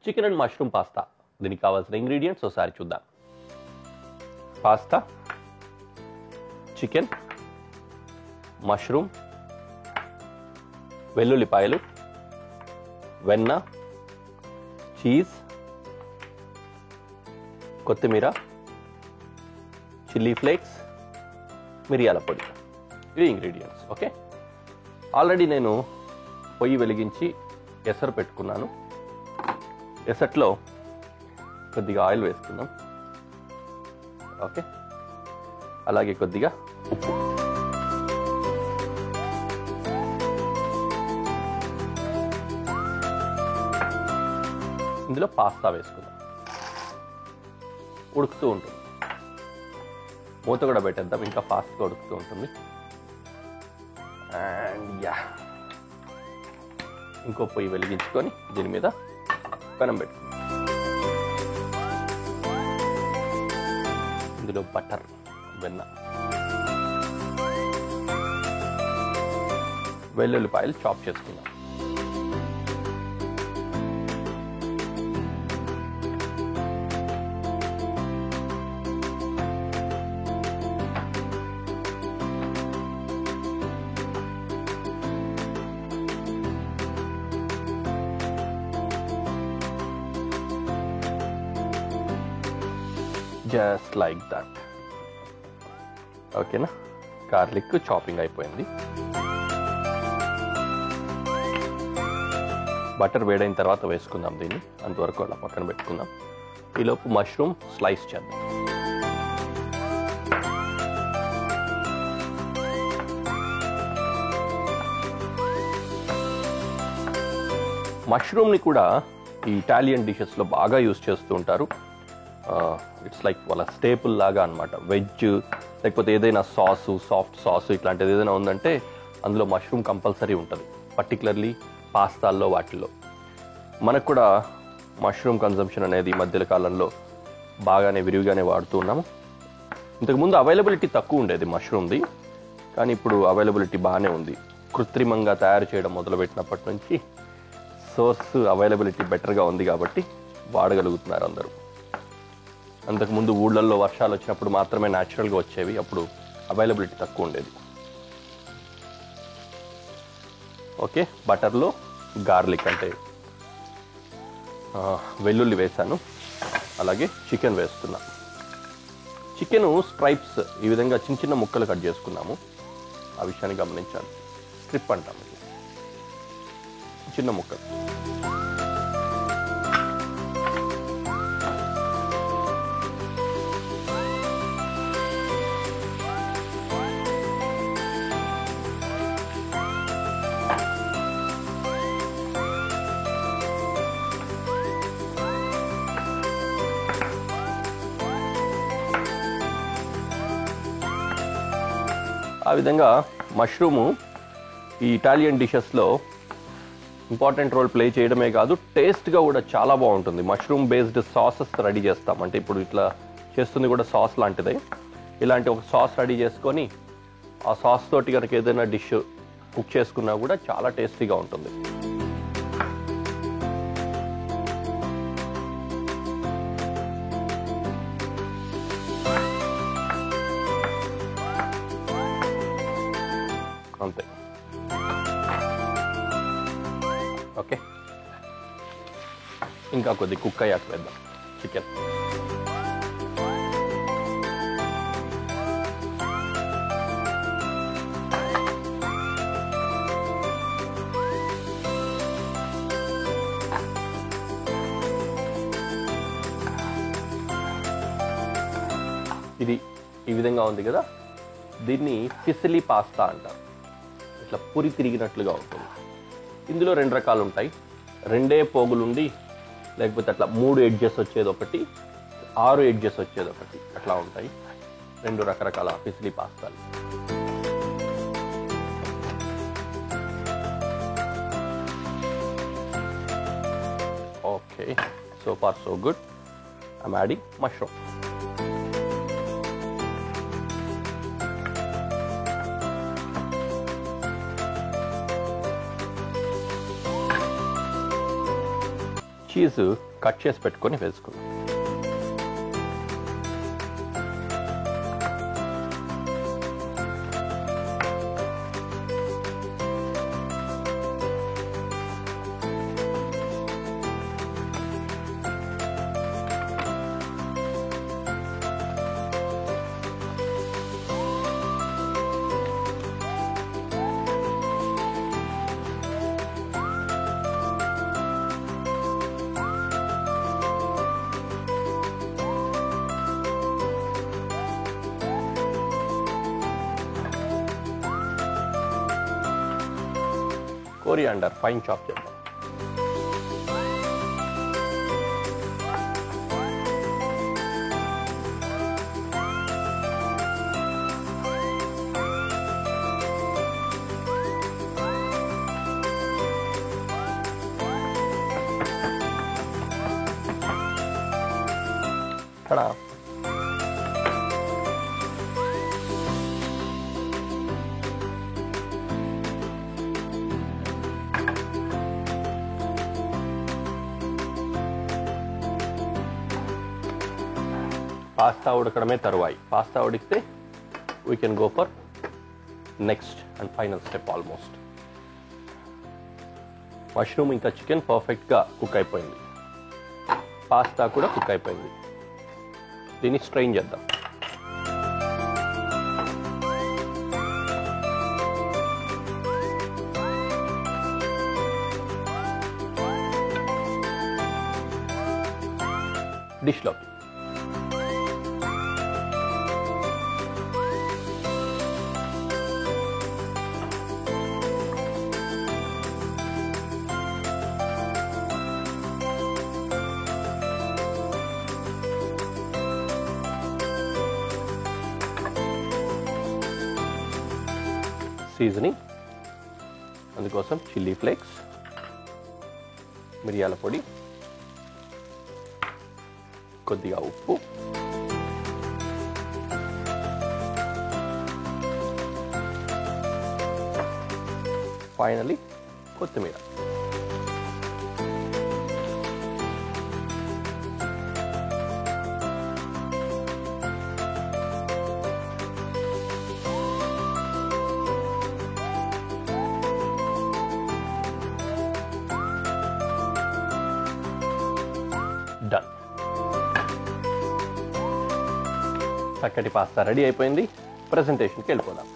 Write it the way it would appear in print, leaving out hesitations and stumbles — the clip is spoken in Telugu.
Chicken and mushroom pasta. దీనికి కావాల్సిన ఇంగ్రీడియంట్స్ ఒకసారి చూద్దాం. పాస్తా, చికెన్, మష్రూమ్, వెల్లుల్లిపాయలు, వెన్న, చీజ్, కొత్తిమీర, చిల్లీ ఫ్లేక్స్, మిరియాల పొడి. ఇవి ఇంగ్రీడియంట్స్. ఓకే, ఆల్రెడీ నేను పొయ్యి వెలిగించి ఎసరు పెట్టుకున్నాను. ఎసట్లో కొద్దిగా ఆయిల్ వేసుకుందాం. ఓకే, అలాగే కొద్దిగా ఉప్పు. ఇందులో పాస్తా వేసుకుందాం. ఉడుకుతూ ఉంటుంది. మూత కూడా పెట్టేద్దాం, ఇంకా ఫాస్ట్గా ఉడుకుతూ ఉంటుంది. అండ్ యా, ఇంకో పొయ్యి వెలిగించుకొని దీని మీద పెనం పెట్టుకుందాం. ఇందులో బటర్, వెన్న, వెల్లుల్లిపాయలు చాప్ చేసుకుందాం. Just like that. ఓకేనా, గార్లిక్ చాపింగ్ అయిపోయింది. బటర్ వేడైన తర్వాత వేసుకుందాం దీన్ని. అంతవరకు అలా పక్కన పెట్టుకుందాం. ఈలోపు మష్రూమ్ స్లైస్ చేద్దాం. మష్రూమ్ని కూడా ఈ ఇటాలియన్ డిషెస్లో బాగా యూజ్ చేస్తూ ఉంటారు. ఇట్స్ లైక్ వాళ్ళ స్టేపుల్ లాగా అనమాట. వెజ్ లేకపోతే ఏదైనా సాసు, సాఫ్ట్ సాసు ఇట్లాంటిది ఏదైనా ఉందంటే అందులో మష్రూమ్ కంపల్సరీ ఉంటుంది, పర్టికులర్లీ పాస్తాల్లో వాటిల్లో. మనకు కూడా మష్రూమ్ కన్జంప్షన్ అనేది ఈ మధ్య కాలంలో బాగానే విరివిగానే వాడుతూ ఉన్నాము. ఇంతకుముందు అవైలబిలిటీ తక్కువ ఉండేది మష్రూమ్ది, కానీ ఇప్పుడు అవైలబిలిటీ బాగానే ఉంది. కృత్రిమంగా తయారు చేయడం మొదలుపెట్టినప్పటి నుంచి సోర్స్ అవైలబిలిటీ బెటర్గా ఉంది కాబట్టి వాడగలుగుతున్నారు అందరూ. అంతకుముందు ఊళ్ళల్లో వర్షాలు వచ్చినప్పుడు మాత్రమే న్యాచురల్గా వచ్చేవి, అప్పుడు అవైలబిలిటీ తక్కువ ఉండేది. ఓకే, బటర్లో గార్లిక్ అంటే వెల్లుల్లి వేసాను. అలాగే చికెన్ వేస్తున్నా. చికెన్ స్ట్రైప్స్ ఈ విధంగా చిన్న చిన్న ముక్కలు కట్ చేసుకున్నాము. ఆ విషయాన్ని గమనించాలి. స్ట్రిప్ అంటాము, చిన్న ముక్కలు. ఆ విధంగా మష్రూము ఈ ఇటాలియన్ డిషెస్లో ఇంపార్టెంట్ రోల్ ప్లే చేయడమే కాదు, టేస్ట్గా కూడా చాలా బాగుంటుంది. మష్రూమ్ బేస్డ్ సాసెస్ రెడీ చేస్తాం. అంటే ఇప్పుడు ఇట్లా చేస్తుంది కూడా సాస్ లాంటిదే. ఇలాంటి ఒక సాస్ రెడీ చేసుకొని ఆ సాస్ తోటి కనుక ఏదైనా డిష్ కుక్ చేసుకున్నా కూడా చాలా టేస్టీగా ఉంటుంది. అంతే. ఓకే, ఇంకా కొద్ది కుక్ అయ్యాక వేద్దాం చికెన్. ఇది ఈ విధంగా ఉంది కదా, దీన్ని ఫిసిలీ పాస్తా అంటారు. ఇట్లా పూరి తిరిగినట్లుగా ఉంటుంది. ఇందులో రెండు రకాలు ఉంటాయి. రెండే పోగులుండి లేకపోతే అట్లా 3 ఎడ్జెస్ వచ్చేది ఒకటి, 6 ఎడ్జెస్ వచ్చేది ఒకటి, అట్లా ఉంటాయి. రెండు రకరకాల ఫిసిలీ పాస్తాలు. Okay, so far so good. I'm adding mushroom. Cheese cut చేసి పెట్టుకొని వేసుకుందాం. కొరియాండర్ ఫైన్ చాప్ చేద్దాం. ఇక్కడ పాస్తా ఉడకడమే తరువాయి. పాస్తా ఉడికితే we can go for next and final step. Almost mushroom ఇంకా చికెన్ పర్ఫెక్ట్గా కుక్ అయిపోయింది. పాస్తా కూడా కుక్ అయిపోయింది. దీన్ని స్ట్రెయిన్ చేద్దాం. డిష్లోకి సీజనింగ్, అందుకోసం చిల్లీ ఫ్లేక్స్, మిరియాల పొడి, కొద్దిగా ఉప్పు, ఫైనలీ కొత్తిమీర. డన్. చక్కటి పాస్తా రెడీ అయిపోయింది. ప్రెజెంటేషన్కి వెళ్ళిపోదాం.